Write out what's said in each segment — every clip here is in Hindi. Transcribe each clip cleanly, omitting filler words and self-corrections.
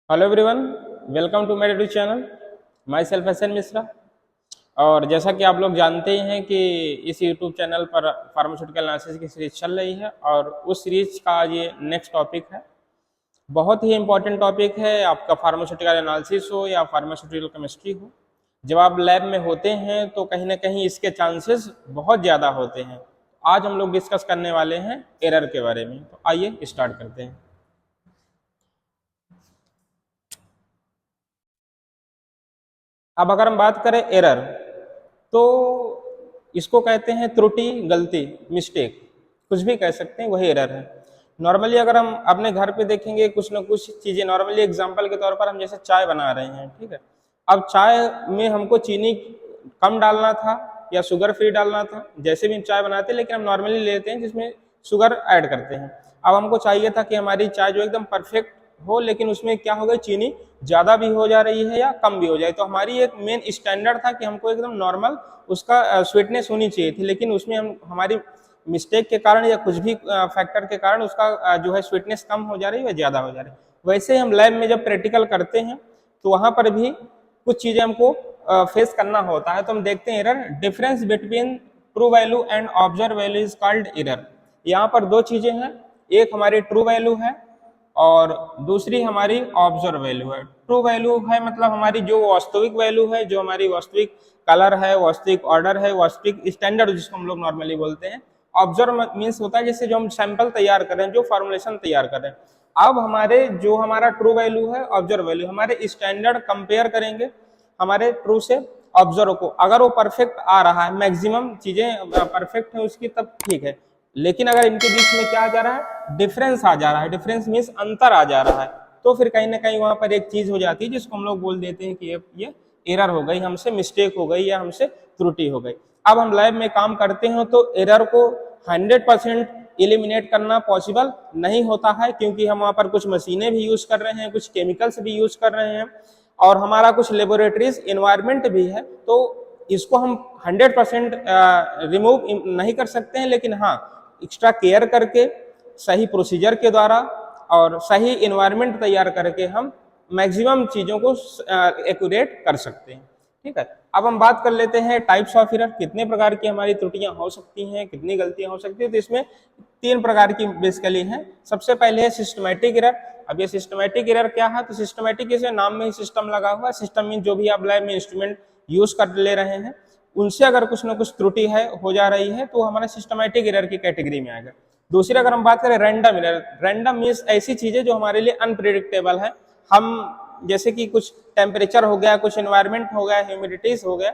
Hello everyone, welcome to my YouTube channel. Myself S N Mishra. और जैसा कि आप लोग जानते ही हैं कि इस यूट्यूब चैनल पर फार्मास्यूटिकल एनालिसिस की सीरीज चल रही है और उस सीरीज का आज ये नेक्स्ट टॉपिक है। बहुत ही इंपॉर्टेंट टॉपिक है। आपका फार्मास्यूटिकल एनालिसिस हो या फार्मास्यूटिकल केमिस्ट्री हो, जब आप लैब में होते हैं तो कहीं ना कहीं इसके चांसेस बहुत ज़्यादा होते हैं। आज हम लोग डिस्कस करने वाले हैं एरर के बारे में। तो आइए स्टार्ट करते हैं। अब अगर हम बात करें एरर, तो इसको कहते हैं त्रुटि, गलती, मिस्टेक, कुछ भी कह सकते हैं, वही एरर है। नॉर्मली अगर हम अपने घर पे देखेंगे कुछ ना कुछ चीज़ें, नॉर्मली एग्जांपल के तौर पर हम जैसे चाय बना रहे हैं, ठीक है। अब चाय में हमको चीनी कम डालना था या शुगर फ्री डालना था, जैसे भी हम चाय बनाते हैं, लेकिन हम नॉर्मली लेते हैं जिसमें शुगर ऐड करते हैं। अब हमको चाहिए था कि हमारी चाय जो एकदम परफेक्ट हो, लेकिन उसमें क्या हो गई, चीनी ज़्यादा भी हो जा रही है या कम भी हो जाए। तो हमारी एक मेन स्टैंडर्ड था कि हमको एकदम नॉर्मल उसका स्वीटनेस होनी चाहिए थी, लेकिन उसमें हम हमारी मिस्टेक के कारण या कुछ भी फैक्टर के कारण उसका जो है स्वीटनेस कम हो जा रही है, ज़्यादा हो जा रही है। वैसे हम लैब में जब प्रैक्टिकल करते हैं तो वहाँ पर भी कुछ चीज़ें हमको फेस करना होता है। तो हम देखते हैं error, difference between true value and observe value is called error. यहाँ पर दो चीज़ें हैं, एक हमारी ट्रू वैल्यू है और दूसरी हमारी ऑब्जर्व वैल्यू है। ट्रू वैल्यू है मतलब हमारी जो वास्तविक वैल्यू है, जो हमारी वास्तविक कलर है, वास्तविक ऑर्डर है, वास्तविक स्टैंडर्ड जिसको हम लोग नॉर्मली बोलते हैं। ऑब्जर्व मीन्स होता है जैसे जो हम सैंपल तैयार करें, जो फॉर्मुलेशन तैयार करें। अब हमारे जो हमारा ट्रू वैल्यू है, ऑब्जर्व वैल्यू, हमारे स्टैंडर्ड कंपेयर करेंगे हमारे ट्रू से ऑब्जर्व को। अगर वो परफेक्ट आ रहा है, मैक्सिमम चीजें परफेक्ट है उसकी, तब ठीक है। लेकिन अगर इनके बीच में क्या आ जा रहा है, डिफरेंस आ जा रहा है, डिफरेंस मीन्स अंतर आ जा रहा है, तो फिर कहीं ना कहीं वहां पर एक चीज हो जाती है जिसको हम लोग बोल देते हैं कि ये एरर हो गई, हमसे मिस्टेक हो गई या हमसे त्रुटि हो गई। अब हम लैब में काम करते हैं तो एरर को 100% इलिमिनेट करना पॉसिबल नहीं होता है, क्योंकि हम वहाँ पर कुछ मशीनें भी यूज कर रहे हैं, कुछ केमिकल्स भी यूज कर रहे हैं और हमारा कुछ लेबोरेटरीज इन्वायरमेंट भी है। तो इसको हम 100% रिमूव नहीं कर सकते हैं, लेकिन हाँ, एक्स्ट्रा केयर करके, सही प्रोसीजर के द्वारा और सही इन्वायरमेंट तैयार करके हम मैक्सिमम चीज़ों को एक्यूरेट कर सकते हैं। ठीक है, अब हम बात कर लेते हैं टाइप्स ऑफ एरर, कितने प्रकार की हमारी त्रुटियां हो सकती हैं, कितनी गलतियां हो सकती है। तो इसमें 3 प्रकार की बेसिकली हैं। सबसे पहले है सिस्टमैटिक एरर। अब ये सिस्टमैटिक एरर क्या है, तो सिस्टमैटिक जैसे नाम में ही सिस्टम लगा हुआ है, सिस्टम मीन जो भी आप लैब में इंस्ट्रूमेंट यूज कर ले रहे हैं उनसे अगर कुछ ना कुछ त्रुटि है हो जा रही है तो हमारा सिस्टमैटिक एरर की कैटेगरी में आएगा। दूसरी अगर हम बात करें रैंडम एरर, रैंडम मीन्स ऐसी चीजें जो हमारे लिए अनप्रिडिक्टेबल है। हम जैसे कि कुछ टेम्परेचर हो गया, कुछ एनवायरमेंट हो गया, ह्यूमिडिटीज हो गया,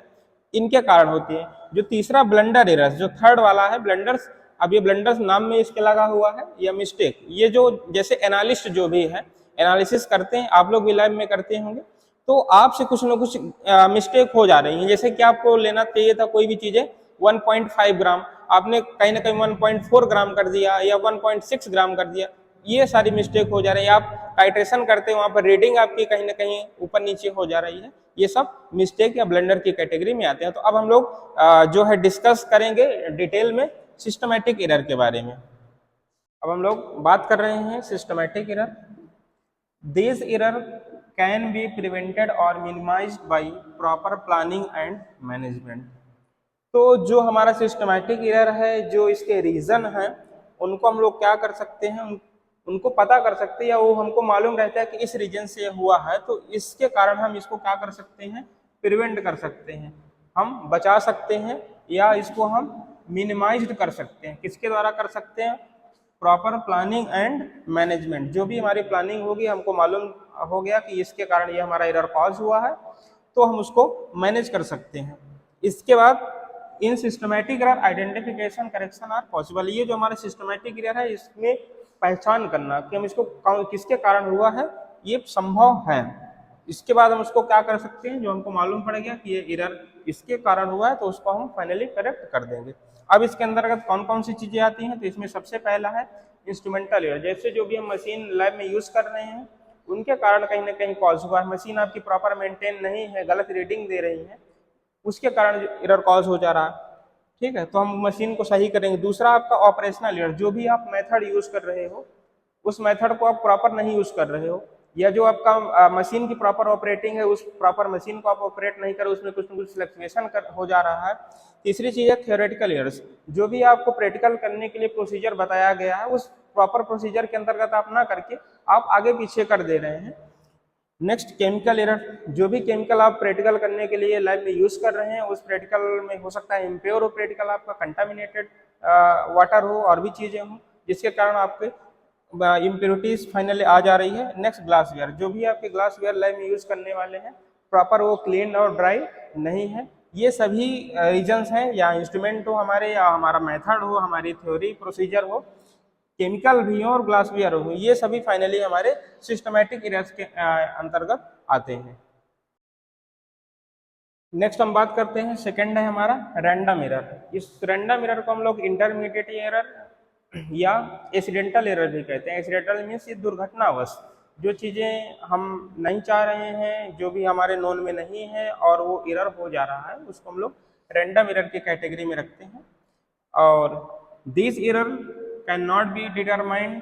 इनके कारण होती है। जो तीसरा ब्लंडर एरर्स, जो थर्ड वाला है ब्लंडर्स। अब ये ब्लंडर्स नाम में इसके लगा हुआ है, या मिस्टेक, ये जो जैसे एनालिस्ट जो भी है, एनालिसिस करते हैं, आप लोग भी लैब में करते होंगे, तो आपसे कुछ ना कुछ मिस्टेक हो जा रही है। जैसे कि आपको लेना चाहिए था कोई भी चीजें 1.5 ग्राम, आपने कहीं ना कहीं 1.4 ग्राम कर दिया या 1.6 ग्राम कर दिया, ये सारी मिस्टेक हो जा रही है। आप टाइट्रेशन करते हैं, वहां पर रीडिंग आपकी कहीं ना कहीं ऊपर नीचे हो जा रही है, ये सब मिस्टेक या ब्लंडर की कैटेगरी में आते हैं। तो अब हम लोग जो है डिस्कस करेंगे डिटेल में सिस्टमैटिक एरर के बारे में। अब हम लोग बात कर रहे हैं systematic error. This error can be prevented और minimised by proper planning and management. तो जो हमारा सिस्टमैटिक एरर है, जो इसके रीजन है, उनको हम लोग क्या कर सकते हैं, उनको पता कर सकते हैं, या वो हमको मालूम रहता है कि इस रीजन से हुआ है, तो इसके कारण हम इसको क्या कर सकते हैं, प्रिवेंट कर सकते हैं, हम बचा सकते हैं, या इसको हम मिनिमाइज्ड कर सकते हैं। किसके द्वारा कर सकते हैं, प्रॉपर प्लानिंग एंड मैनेजमेंट। जो भी हमारी प्लानिंग होगी, हमको मालूम हो गया कि इसके कारण ये हमारा एरर कॉज हुआ है, तो हम उसको मैनेज कर सकते हैं। इसके बाद इन systematic error identification correction are possible. ये जो हमारा सिस्टमैटिक एरर है, इसमें पहचान करना कि हम इसको किसके कारण हुआ है, ये संभव है। इसके बाद हम उसको क्या कर सकते हैं, जो हमको मालूम पड़ गया कि ये एरर इसके कारण हुआ है, तो उसको हम फाइनली करेक्ट कर देंगे। अब इसके अंतर्गत कौन कौन सी चीजें आती हैं, तो इसमें सबसे पहला है इंस्ट्रूमेंटल एरर। जैसे जो भी हम मशीन लैब में यूज कर रहे हैं उनके कारण कहीं ना कहीं कॉज हुआ है, मशीन आपकी प्रॉपर मेंटेन नहीं है, गलत रीडिंग दे रही है, उसके कारण एरर कॉज हो जा रहा है। ठीक है, तो हम मशीन को सही करेंगे। दूसरा आपका ऑपरेशनल एरर, जो भी आप मेथड यूज कर रहे हो उस मेथड को आप प्रॉपर नहीं यूज कर रहे हो, या जो आपका मशीन की प्रॉपर ऑपरेटिंग है, उस प्रॉपर मशीन को आप ऑपरेट नहीं कर, उसमें कुछ न कुछ फ्लक्चुएशन हो जा रहा है। तीसरी चीज है थियोरेटिकल एरर्स, जो भी आपको प्रैक्टिकल करने के लिए प्रोसीजर बताया गया है उस प्रॉपर प्रोसीजर के अंतर्गत आप ना करके आप आगे पीछे कर दे रहे हैं। नेक्स्ट केमिकल एरर, जो भी केमिकल आप प्रैक्टिकल करने के लिए लैब में यूज कर रहे हैं उस प्रैक्टिकल में हो सकता है इम्प्योर हो प्रैक्टिकल, आपका कंटामिनेटेड वाटर हो और भी चीजें हो जिसके कारण आपके इम्प्योरिटीज फाइनली आ जा रही है। नेक्स्ट ग्लासवेयर, जो भी आपके ग्लासवेयर लैब में यूज करने वाले हैं प्रॉपर वो क्लीन और ड्राई नहीं है। ये सभी रीजंस हैं, या इंस्ट्रूमेंट हो हमारे, या हमारा मेथड हो, हमारी थ्योरी प्रोसीजर हो, केमिकल भी हो और ग्लासवेयर हो, ये सभी फाइनली हमारे सिस्टमैटिक एरर्स के अंतर्गत आते हैं। नेक्स्ट हम बात करते हैं, सेकंड है हमारा रैंडम एरर। इस रैंडम एरर को हम लोग इंटरमीडिएट एरर या एक्सीडेंटल एरर भी कहते हैं। एक्सीडेंटल मीन्स ये दुर्घटनावश जो चीज़ें हम नहीं चाह रहे हैं, जो भी हमारे नोन में नहीं है और वो एरर हो जा रहा है, उसको हम लोग रैंडम एरर की कैटेगरी में रखते हैं। और this error can not be determined,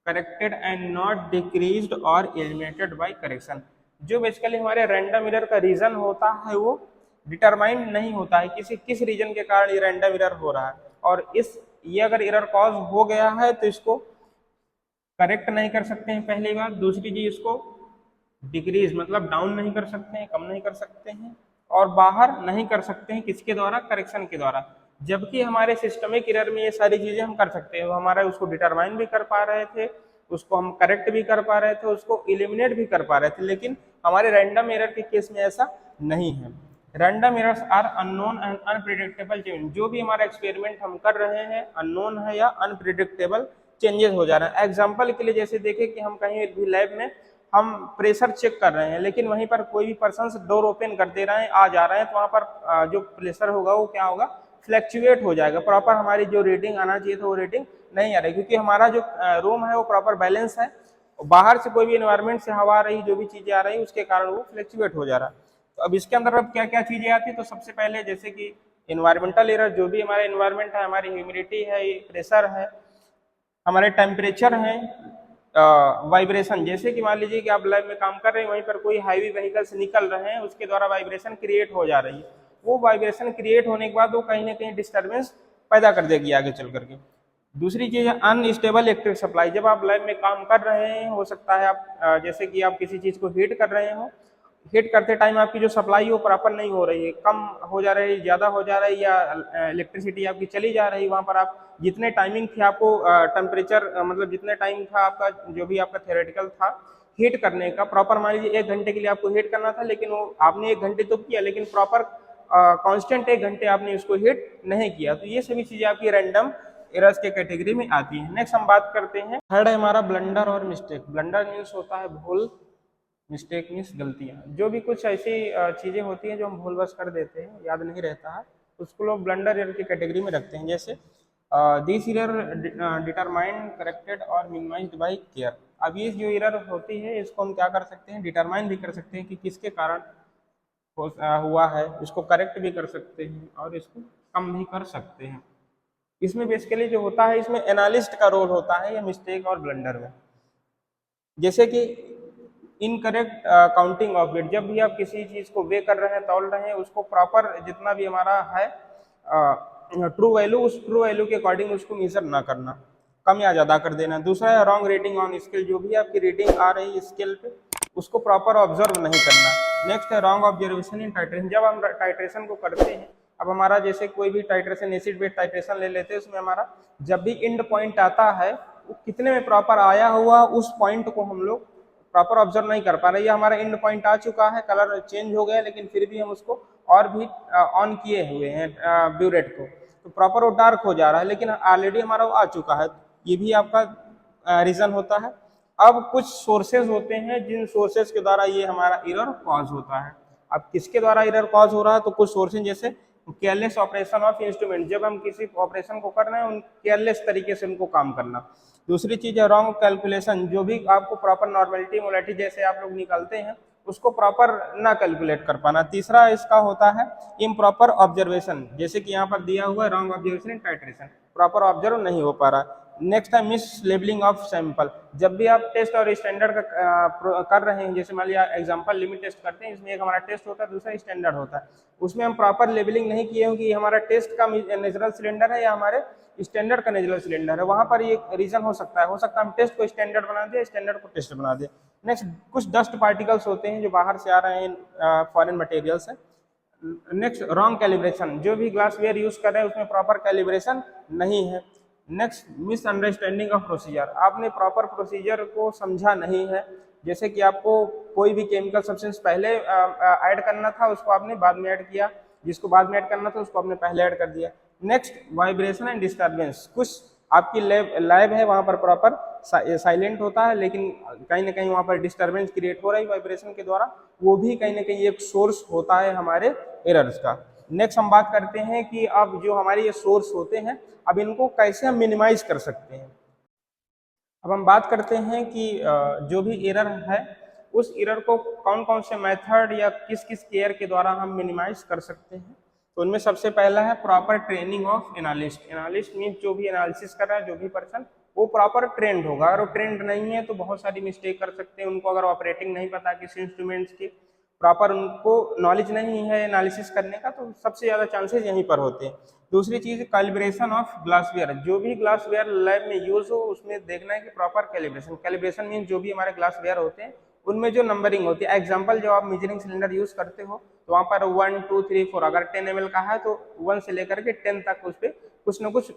corrected and not decreased और एलिमिनेटेड बाय करेक्शन। जो बेसिकली हमारे रैंडम एरर का रीजन होता है वो डिटरमाइंड नहीं होता है, किस रीजन के कारण ये रैंडम एरर हो रहा है, और ये अगर एरर कॉज हो गया है तो इसको करेक्ट नहीं कर सकते हैं, पहली बात। दूसरी चीज, इसको डिक्रीज मतलब डाउन नहीं कर सकते हैं, कम नहीं कर सकते हैं, और बाहर नहीं कर सकते हैं, किसके द्वारा, करेक्शन के द्वारा। जबकि हमारे सिस्टमिक एरर में ये सारी चीजें हम कर सकते हैं, हमारा उसको डिटरमाइन भी कर पा रहे थे, उसको हम करेक्ट भी कर पा रहे थे, उसको इलिमिनेट भी कर पा रहे थे, लेकिन हमारे रैंडम एरर के केस में ऐसा नहीं है। Random errors are unknown and unpredictable change. जो भी हमारा एक्सपेरिमेंट हम कर रहे हैं अननोन है या अनप्रिडिक्टेबल चेंजेस हो जा रहे हैं। एग्जाम्पल के लिए जैसे देखें कि हम कहीं भी लैब में हम प्रेशर चेक कर रहे हैं, लेकिन वहीं पर कोई भी पर्सन डोर ओपन कर दे रहे हैं, आ जा रहे हैं, तो वहाँ पर जो प्रेशर होगा वो क्या होगा, फ्लैक्चुएट हो जाएगा। प्रॉपर हमारी जो रीडिंग आना चाहिए था वो रीडिंग नहीं आ रही, क्योंकि हमारा जो रूम है वो प्रॉपर बैलेंस है, बाहर से कोई भी एनवायरमेंट से हवा आ रही, जो भी चीजें आ रही उसके कारण वो फ्लैक्चुएट हो जा रहा है। तो अब इसके अंदर अब क्या क्या चीजें आती है, तो सबसे पहले जैसे कि इन्वायरमेंटल एरर, जो भी हमारा इन्वायरमेंट है, हमारी ह्यूमिडिटी है, प्रेशर है, हमारे टेम्परेचर है, वाइब्रेशन, जैसे कि मान लीजिए कि आप लैब में काम कर रहे हैं, वहीं पर कोई हैवी व्हीकल्स निकल रहे हैं, उसके द्वारा वाइब्रेशन क्रिएट हो जा रही है। वो वाइब्रेशन क्रिएट होने के बाद वो कहीं ना कहीं डिस्टर्बेंस पैदा कर देगी आगे चल करके। दूसरी चीज है अनस्टेबल इलेक्ट्रिक सप्लाई। जब आप लैब में काम कर रहे हैं, हो सकता है आप जैसे कि आप किसी चीज को हीट कर रहे हो, हीट करते टाइम आपकी जो सप्लाई वो प्रॉपर नहीं हो रही है, कम हो जा रही है, ज़्यादा हो जा रही है, या इलेक्ट्रिसिटी आपकी चली जा रही है, वहाँ पर आप जितने टाइमिंग थी आपको टेम्परेचर मतलब जितने टाइम था आपका, जो भी आपका थ्योरेटिकल था हीट करने का, प्रॉपर मान लीजिए 1 घंटे के लिए आपको हीट करना था, लेकिन वो आपने 1 घंटे तो किया, लेकिन प्रॉपर कांस्टेंट 1 घंटे आपने उसको हीट नहीं किया। तो ये सभी चीज़ें आपकी रैंडम एरर्स के कैटेगरी में आती है। नेक्स्ट हम बात करते हैं, थर्ड है हमारा ब्लंडर और मिस्टेक। ब्लंडर मीन्स होता है भूल, मिस्टेक मीन्स गलतियाँ। जो भी कुछ ऐसी चीज़ें होती हैं जो हम भूलवश कर देते हैं, याद नहीं रहता है, उसको लोग ब्लंडर एरर की कैटेगरी में रखते हैं। जैसे दिस एरर डिटरमाइंड, करेक्टेड और मिनिमाइज्ड बाय केयर। अब ये जो एरर होती है इसको हम क्या कर सकते हैं, डिटरमाइन भी कर सकते हैं कि किसके कारण हुआ है, इसको करेक्ट भी कर सकते हैं और इसको कम भी कर सकते हैं। इसमें बेसिकली जो होता है, इसमें एनालिस्ट का रोल होता है, या मिस्टेक और ब्लंडर में। जैसे कि इनकरेक्ट काउंटिंग ऑफ वेट, जब भी आप किसी चीज को वे कर रहे हैं, तौल रहे हैं, उसको प्रॉपर जितना भी हमारा है ट्रू वैल्यू, उस ट्रू वैल्यू के अकॉर्डिंग उसको मेजर ना करना, कम या ज्यादा कर देना। दूसरा है रॉन्ग रेटिंग ऑन स्केल, जो भी आपकी रेटिंग आ रही है स्केल पे उसको प्रॉपर ऑब्जर्व नहीं करना। नेक्स्ट है रॉन्ग ऑब्जर्वेशन इन टाइट्रेशन। जब हम टाइट्रेशन को करते हैं, अब हमारा जैसे कोई भी टाइट्रेशन, एसिड बेस टाइट्रेशन ले लेते हैं, उसमें हमारा जब भी एंड पॉइंट आता है वो कितने में प्रॉपर आया हुआ, उस पॉइंट को हम लोग प्रॉपर ऑब्जर्व नहीं कर पा रहे। ये हमारा एंड पॉइंट आ चुका है, कलर चेंज हो गया, लेकिन फिर भी हम उसको और भी ऑन किए हुए हैं ब्यूरेट को, तो प्रॉपर वो डार्क हो जा रहा है, लेकिन ऑलरेडी हमारा वो आ चुका है। ये भी आपका रीजन होता है। अब कुछ सोर्सेज होते हैं जिन सोर्सेज के द्वारा ये हमारा एरर कॉज होता है। अब किसके द्वारा एरर कॉज हो रहा है, तो कुछ सोर्सेज जैसे केयरलेस ऑपरेशन ऑफ इंस्ट्रूमेंट, जब हम किसी ऑपरेशन को कर रहे हैं उन केयरलेस तरीके से उनको काम करना। दूसरी चीज है रॉन्ग कैलकुलेशन, जो भी आपको प्रॉपर नॉर्मेलिटी मोलिटी जैसे आप लोग निकालते हैं उसको प्रॉपर ना कैलकुलेट कर पाना। तीसरा इसका होता है इम्प्रॉपर ऑब्जर्वेशन, जैसे कि यहाँ पर दिया हुआ है रॉन्ग ऑब्जर्वेशन इन टाइट्रेशन, प्रॉपर ऑब्जर्व नहीं हो पा रहा। नेक्स्ट है मिस लेबलिंग ऑफ सैंपल। जब भी आप टेस्ट और स्टैंडर्ड का कर रहे हैं, जैसे मान लिया एग्जांपल लिमिट टेस्ट करते हैं, इसमें एक हमारा टेस्ट होता है, दूसरा स्टैंडर्ड होता है, उसमें हम प्रॉपर लेबलिंग नहीं किए हों कि हमारा टेस्ट का नेचुरल सिलेंडर है या हमारे स्टैंडर्ड का नेचुरल सिलेंडर है, वहाँ पर ये रीजन हो सकता है हम टेस्ट को स्टैंडर्ड बना दें, स्टैंडर्ड को टेस्ट बना दें। नेक्स्ट कुछ डस्ट पार्टिकल्स होते हैं जो बाहर से आ रहे हैं, फॉरेन मटेरियल से। नेक्स्ट रॉन्ग कैलिब्रेशन, जो भी ग्लासवेयर यूज कर रहे हैं उसमें प्रॉपर कैलिब्रेशन नहीं है। नेक्स्ट मिसअंडरस्टैंडिंग ऑफ प्रोसीजर, आपने प्रॉपर प्रोसीजर को समझा नहीं है, जैसे कि आपको कोई भी केमिकल सब्सटेंस पहले ऐड करना था, उसको आपने बाद में ऐड किया, जिसको बाद में ऐड करना था उसको आपने पहले ऐड कर दिया। नेक्स्ट वाइब्रेशन एंड डिस्टर्बेंस, कुछ आपकी लैब है वहाँ पर प्रॉपर साइलेंट होता है, लेकिन कहीं ना कहीं वहाँ पर डिस्टर्बेंस क्रिएट हो रही है वाइब्रेशन के द्वारा, वो भी कहीं ना कहीं एक सोर्स होता है हमारे एरर्स का। नेक्स्ट हम बात करते हैं कि अब जो हमारे ये सोर्स होते हैं, अब इनको कैसे हम मिनिमाइज कर सकते हैं। अब हम बात करते हैं कि जो भी एरर है उस एरर को कौन कौन से मेथड या किस किस केयर के द्वारा हम मिनिमाइज कर सकते हैं। तो उनमें सबसे पहला है proper training of analyst. Analyst means जो भी एनालिसिस कर रहा है, जो भी पर्सन, वो प्रॉपर ट्रेंड होगा। अगर वो ट्रेंड नहीं है तो बहुत सारी मिस्टेक कर सकते हैं। उनको अगर ऑपरेटिंग नहीं पता किसी इंस्ट्रूमेंट्स की, प्रॉपर उनको नॉलेज नहीं है एनालिसिस करने का, तो सबसे ज़्यादा चांसेस यहीं पर होते हैं। दूसरी चीज़ कैलिब्रेशन ऑफ ग्लासवेयर, जो भी ग्लासवेयर लैब में यूज हो उसमें देखना है कि प्रॉपर कैलिब्रेशन। कैलिब्रेशन मीन्स जो भी हमारे ग्लासवेयर होते हैं उनमें जो नंबरिंग होती है, एग्जाम्पल जब आप मेजरिंग सिलेंडर यूज करते हो तो वहाँ पर 1 2 3 4, अगर 10 ml का है तो 1 से लेकर के 10 तक उस पर कुछ न कुछ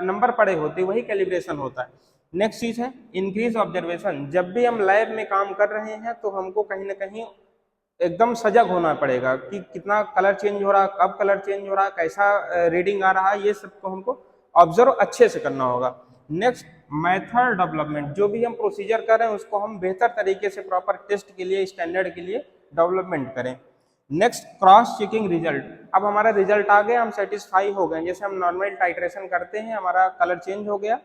नंबर पड़े होते हैं, वही कैलिब्रेशन होता है। नेक्स्ट चीज़ है इंक्रीज ऑब्जर्वेशन। जब भी हम लैब में काम कर रहे हैं तो हमको कहीं ना कहीं एकदम सजग होना पड़ेगा कि कितना कलर चेंज हो रहा है, कब कलर चेंज हो रहा है, कैसा रीडिंग आ रहा है, ये सबको हमको ऑब्जर्व अच्छे से करना होगा। नेक्स्ट मेथड डेवलपमेंट, जो भी हम प्रोसीजर कर रहे हैं उसको हम बेहतर तरीके से प्रॉपर टेस्ट के लिए, स्टैंडर्ड के लिए डेवलपमेंट करें। नेक्स्ट क्रॉस चेकिंग रिजल्ट, अब हमारा रिजल्ट आ गया, हम सेटिस्फाई हो गए, जैसे हम नॉर्मल टाइट्रेशन करते हैं, हमारा कलर चेंज हो गया,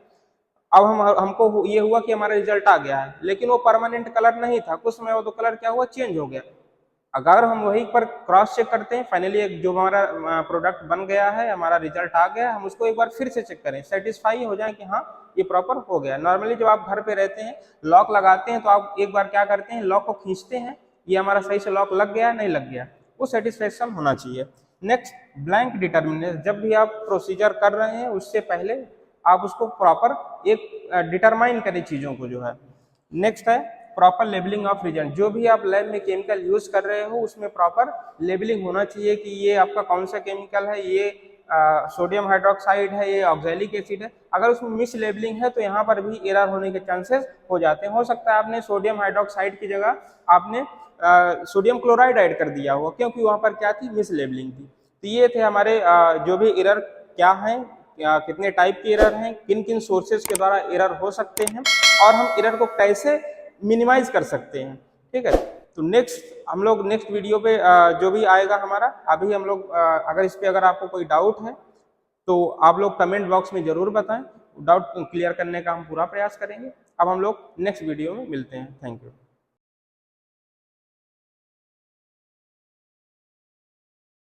अब हमको ये हुआ कि हमारा रिजल्ट आ गया है, लेकिन वो परमानेंट कलर नहीं था, कुछ समय वो तो कलर क्या हुआ, चेंज हो गया। अगर हम वहीं पर क्रॉस चेक करते हैं, फाइनली जो हमारा प्रोडक्ट बन गया है, हमारा रिजल्ट आ गया, हम उसको एक बार फिर से चेक करें, सेटिस्फाई हो जाए कि हाँ ये प्रॉपर हो गया। नॉर्मली जब आप घर पे रहते हैं, लॉक लगाते हैं, तो आप एक बार क्या करते हैं, लॉक को खींचते हैं, ये हमारा सही से लॉक लग गया नहीं लग गया, वो सेटिस्फेक्शन होना चाहिए। नेक्स्ट ब्लैंक डिटर्मिनेशन, जब भी आप प्रोसीजर कर रहे हैं उससे पहले आप उसको प्रॉपर एक डिटरमाइन करें चीज़ों को जो है। नेक्स्ट है प्रॉपर लेबलिंग ऑफ रिजल्ट, जो भी आप लैब में केमिकल यूज कर रहे हो उसमें प्रॉपर लेबलिंग होना चाहिए कि ये आपका कौन सा केमिकल है, ये सोडियम हाइड्रोक्साइड है, ये ऑक्सैलिक एसिड है। अगर उसमें मिस लेबलिंग है तो यहाँ पर भी एरर होने के चांसेस हो जाते हैं। हो सकता है आपने सोडियम हाइड्रोक्साइड की जगह आपने सोडियम क्लोराइड ऐड कर दिया हो, क्योंकि वहाँ पर क्या थी, मिस लेबलिंग थी। तो ये थे हमारे जो भी एरर क्या हैं, कितने टाइप के एरर हैं, किन किन सोर्सेज के द्वारा एरर हो सकते हैं, और हम एरर को कैसे मिनिमाइज कर सकते हैं। ठीक है, तो नेक्स्ट हम लोग नेक्स्ट वीडियो पे जो भी आएगा हमारा, अभी हम लोग अगर इस पे अगर आपको कोई डाउट है तो आप लोग कमेंट बॉक्स में जरूर बताएं, डाउट क्लियर करने का हम पूरा प्रयास करेंगे। अब हम लोग नेक्स्ट वीडियो में मिलते हैं। Thank you.